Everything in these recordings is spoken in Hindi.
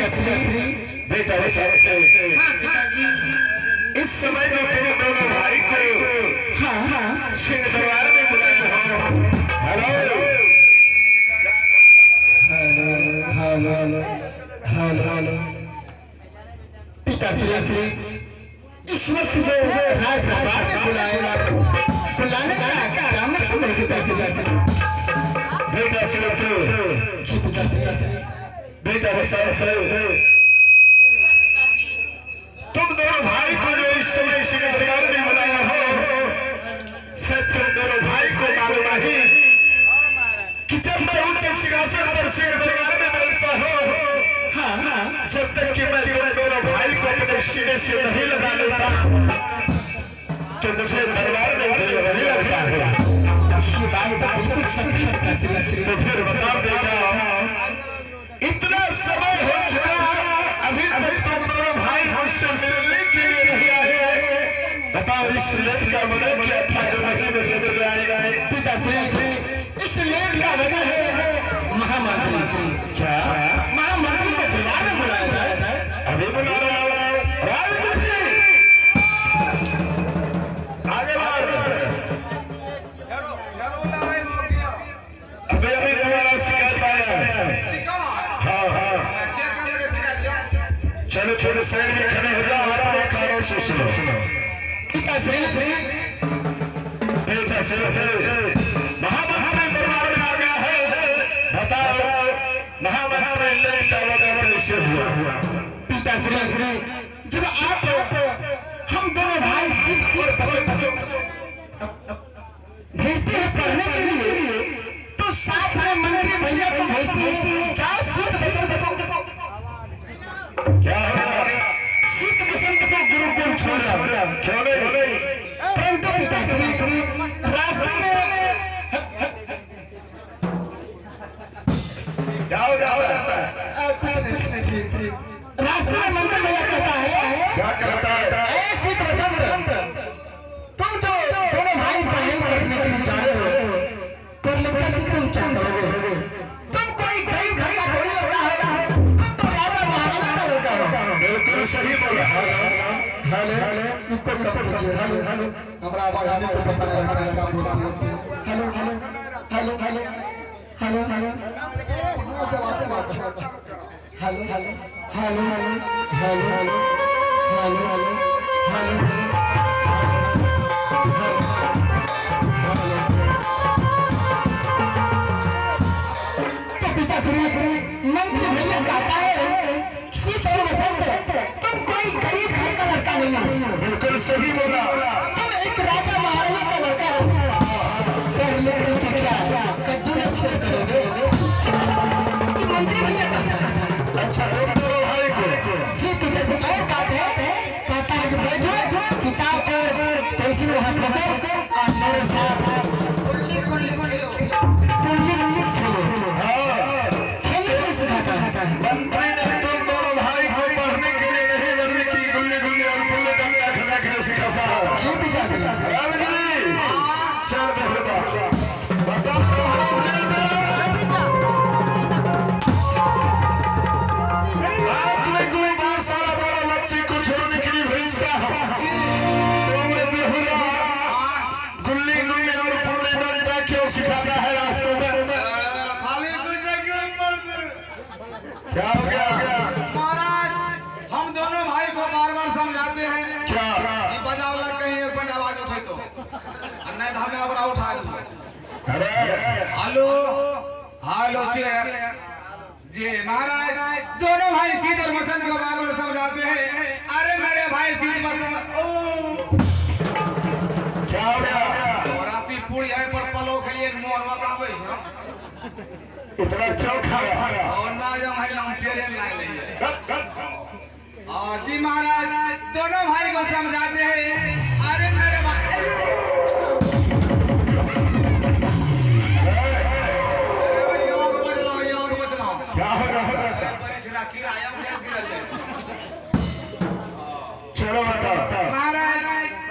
पिताश्री बेटा हाँ पिताजी। इस समय में तुम दोनों भाई को सिंह दरबार में बुलाए हो। हेलो हेलो हेलो पिताश्री, इस वक्त जो राज दरबार में बुलाने का क्या मकसद है पिताश्री? बेटा सिर्फ जी पिताश्री। बेटा बसंत, तुम दोनों भाई को जो इस समय सिंह दरबार में बुलाया हो, शायद तुम दोनों भाई को मालूम नहीं कि जब मैं उच्च सिंहासन पर सिंह दरबार में बैठता हूँ, जब तक कि मैं तुम दोनों भाई को अपने सीने से नहीं लगा लेता तो मुझे दरबार में दिल नहीं लगता है। ये बात तो बिल्कुल सत्य है पिताश्री। तो फिर बताओ बेटा, इतना समय हो चुका, अभी तक तुम दोनों भाई मुझसे मिलने के लिए नहीं आए। बताओ इस लेट का वजह क्या था जो नहीं मिलने के लिए आए? पिताश्री, इस लेट का वजह है महामंत्री। क्या महामंत्री को दरबार में बुलाया जाए? अभी बुला रहा हूँ। राजमंत्री आगे बढ़। अभी तुम्हारा शिकायत आया है। हाँ चलो तुम साइड में खड़े हो जाओ, अपने कानों से सुनो। पिताश्री, बेटा से महामंत्री दरबार में आ गया है। बताओ महामंत्री लेट का वजह कैसे हुआ? पिताश्री, जब आप हम दोनों भाई सिद्ध और बसंत भेजते हैं पढ़ने के लिए, तो साथ में मंत्री भैया को भेजते हैं, जाओ सिद्ध बसंत को। क्या हुआ? सिद्ध बसंत को गुरुकुल छोड़ा, क्यों नहीं? परंतु पिताश्री रास्ते में जाओ जाओ। कुछ नहीं, रास्ते में मंत्री भैया कहता है, क्या कहता है? ऐ सिद्ध बसंत, तुम जो दोनों भाई पढ़ाई करने के लिए जा रहे हो, पर लेकर के तुम क्या करोगे? तुम कोई गरीब घर का थोड़ी लड़का हो, तुम तो राजा महाराजा का लड़का हो। बिल्कुल सही बोला। हेलो, इनको कब कीजिए? हेलो, हमारा आवाज हमें को पता नहीं रहता है क्या बोलती है। Hello hello hello hello hello, कहाँ से आवाज आता है? Hello hello hello hello hello hello तो पिताश्री, मंत्री भैया कहता है सीत और बसंत, तुम कोई गरीब घर का लड़का नहीं हो, बिल्कुल सही बोला। तुम एक राजा महाराजा का लड़का हो। पर लेकर के क्या कद्दू में छेद करोगे? ये मंत्री भैया कहता है। अच्छा तुम दोनों भाई को? जी पिताजी, और कहता है कि बैठो, किताब और पेंसिल वहां रखो और मेरे साथ गुल्ली गुल्ली खेलो। गुल्ली खेलो? हाँ, खेलने के लिए सिखाता है। मंत्री ने तुम दोनों भाई को पढ़ने के लिए नहीं बल्कि गुल्ली गुल्ली और गुल्ली डंडा खेलने के लिए सिखाता है। जी पिताजी। रामगिरी चल बेटा, बताओ तुम्हें कोई बार सारा दोनों बच्चे को छोड़ने के लिए भेजता है। तुमने बेहुदा गुल्ली गुल्ली और गुल्ली डंडा क्यों सिखाता है रास्ते में? खाली कुछ क्या हो गया? महाराज, हम दोनों भाई को बार बार समझाते हैं क्या? कि बजावला कहीं एक मिनट आवाज उठे तो नहीं तो हमें अब उठा दूंगा। अरे हेलो हेलो चेयर जी। महाराज, दोनों भाई सीत और बसंत को बार बार समझाते हैं, अरे मेरे भाई सीत बसंत। ओ क्या हो गया? राती पूरी है पर पलो के लिए मोरवा का आवे छै। इतना क्यों खाया? और ना जो महिला ट्रेन लाग रही है। जी महाराज, दोनों भाई को समझाते हैं, अरे मेरे भाई क्या हो रहा है? चलो बताओ। महाराज,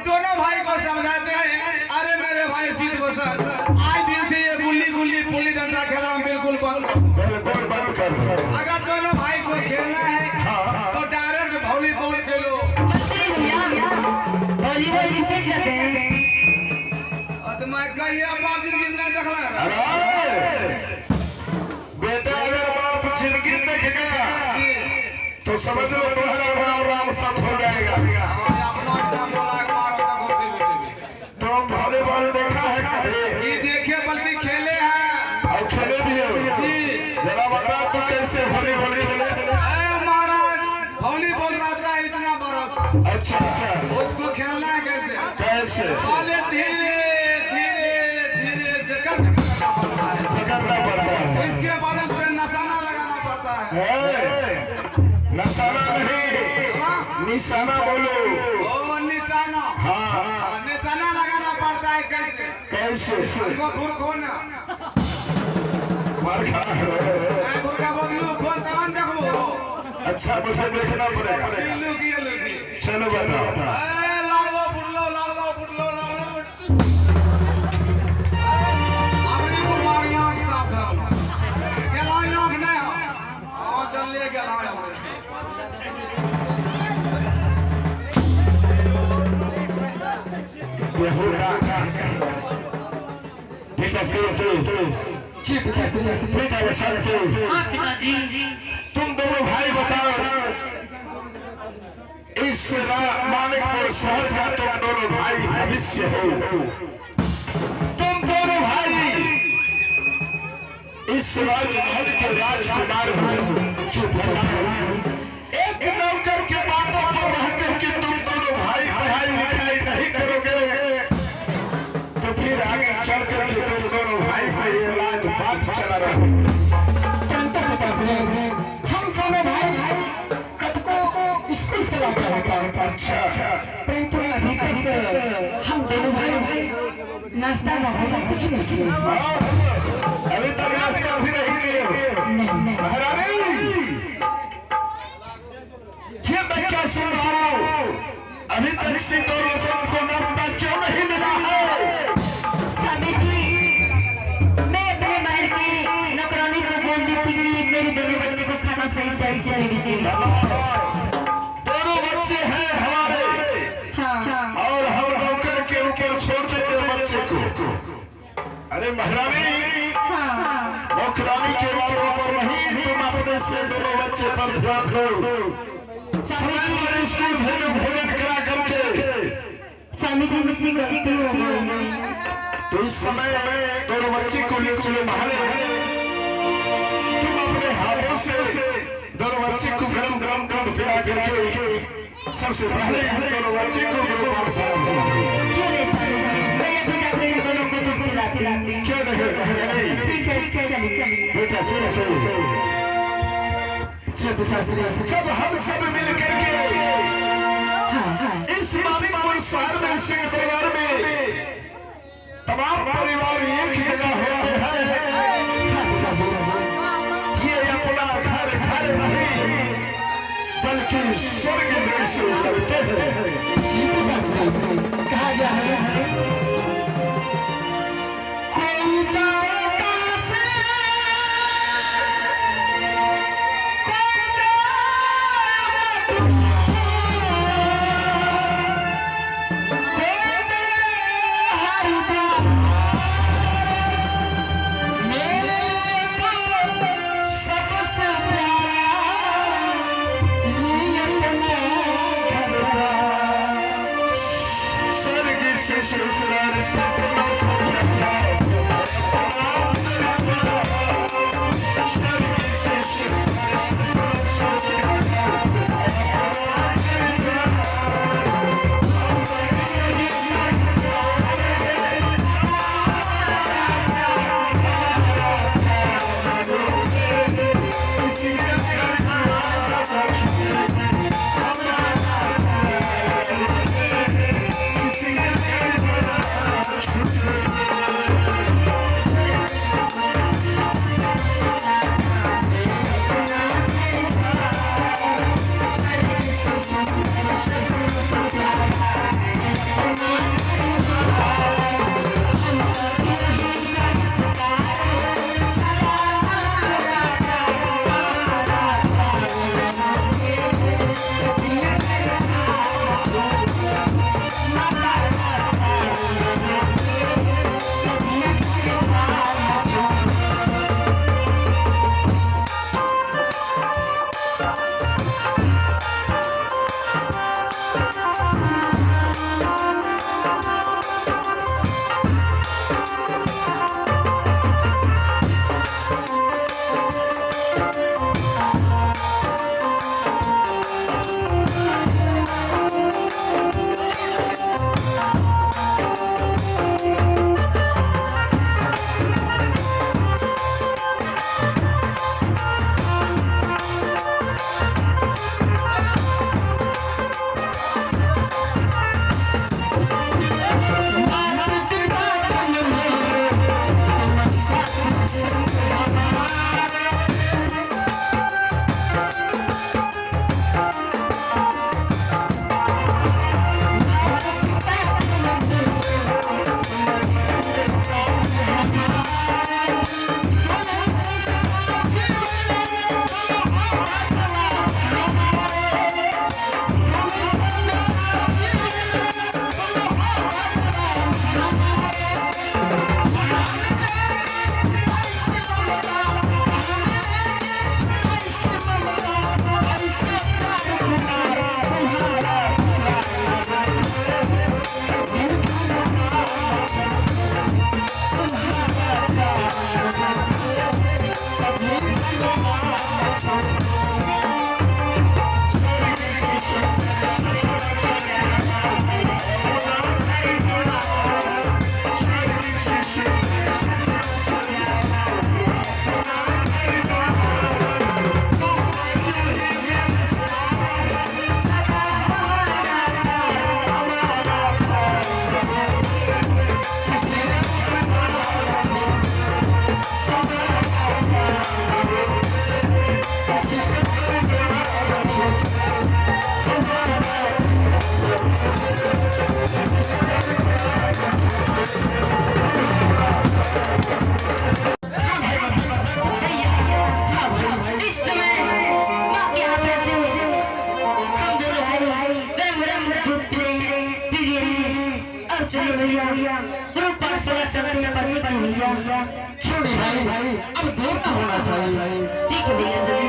दोनों भाई को समझाते हैं, अरे मेरे भाई सीत बसंत, आज दिन से ये गुल्ली गुल्ली पुल्ली डंडा खेलना बिल्कुल बंद बिल्कुल बंद कर दो। अगर दोनों भाई को खेलना है तो समझ लो तुम्हारा राम राम सब हो जाएगा। अपना इतना बोला एक बार होता गोचे बेटे भी। तुम वॉलीबॉल देखा है कभी? जी देखे बल्कि खेले हैं। और खेले भी हो? जी। जरा बता तू कैसे वॉलीबॉल खेले? महाराज वॉलीबॉल रहता है इतना बरस। अच्छा, उसको खेलना है कैसे? कैसे? पहले धीरे धीरे धीरे जकड़ के पकड़ना पड़ता है। पकड़ना पड़ता है। इसके बाद उस पर निशाना लगाना पड़ता है। निशाना नहीं, हाँ? निशाना बोलो। ओ निशाना। हाँ, निशाना लगाना पड़ता है कैसे? कैसे? हमको खुर खोना। मार खाना है। मैं खुर का बदलू खोन तवन देखो। अच्छा, मुझे देखना पड़ेगा। लुकी। चलो बताओ। लागलो फुटलो लागलो फुटलो लागलो। अपनी पुरवारी आँख साफ है। गेलाई आँख नहीं है। हाँ चल ले गेलाई हमरे। यहूदा बेटा सिंह, जी पिताश्री। बेटा वसंत, हाँ पिताजी। तुम दोनों भाई बताओ, इस मानिकपुर शहर का तुम दोनों भाई भविष्य हो। तुम दोनों भाई इस राजमहल के राजकुमार हो। चुप एक नौकर के बातों पर रह करके तुम दोनों भाई पढ़ाई लिखाई नहीं करोगे तो फिर आगे चल करके तुम दोनों भाई को ये राजपाट चला रहा। परंतु पिताश्री, हम दोनों भाई कब को स्कूल चला गया होता। अच्छा, परंतु अभी तक हम दोनों भाई नाश्ता ना भोजन कुछ नहीं किए। अभी तक नाश्ता भी नहीं किए? नहीं। महारानी, ये मैं क्या सुन रहा हूँ? अभी तक सिंह और वसंत को नाश्ता क्यों नहीं मिला है? स्वामी जी, मैं अपने महल की नौकरानी को बोल दी थी कि मेरे दोनों बच्चे को खाना सही टाइम से दे दीजिए। दोनों बच्चे हैं हमारे। हाँ। और हम नौकर के ऊपर छोड़ देते बच्चे को। अरे महारानी, हाँ। नौकरानी के बातों पर नहीं, तुम अपने से दोनों बच्चे पर ध्यान दो। समय पर स्कूल भेजो भोजन करा करके। स्वामी जी, मुझसे गलती हो गई। तो इस समय दोनों बच्चे को ले चलो महले। तुम अपने हाथों से दोनों बच्चे को गरम गरम दूध पिला करके सबसे पहले दोनों बच्चे को गुरुपाठ साहब क्यों नहीं स्वामी जी, मैं अभी जाकर इन दोनों को दूध पिलाती हूँ। क्यों नहीं महारानी? ठीक है, चलिए। बेटा सुन, जब हम सब मिल करके इस मानिकपुर शहर में सिंह दरबार में तमाम परिवार एक जगह होते हैं, ये अपना घर घर नहीं बल्कि स्वर्ग जैसे लगते हैं। जी पिताश्री, कहा गया है कोई जाए कहाँ से, कोई जाए कोई जाए हरिद्वार, मेरे लिए तो सबसे प्यारा ये अपना घर था। स्वर्ग से शुक्र इस समय माँ के हाथ से हम दोनों भाई गरम गरम दूध पी रहे हैं। अब चलिए भैया गुरु पाठशाला चलते हैं पढ़ने के लिए भैया। क्यों नहीं भाई, अब देर ना होना चाहिए। ठीक है भैया चलिए।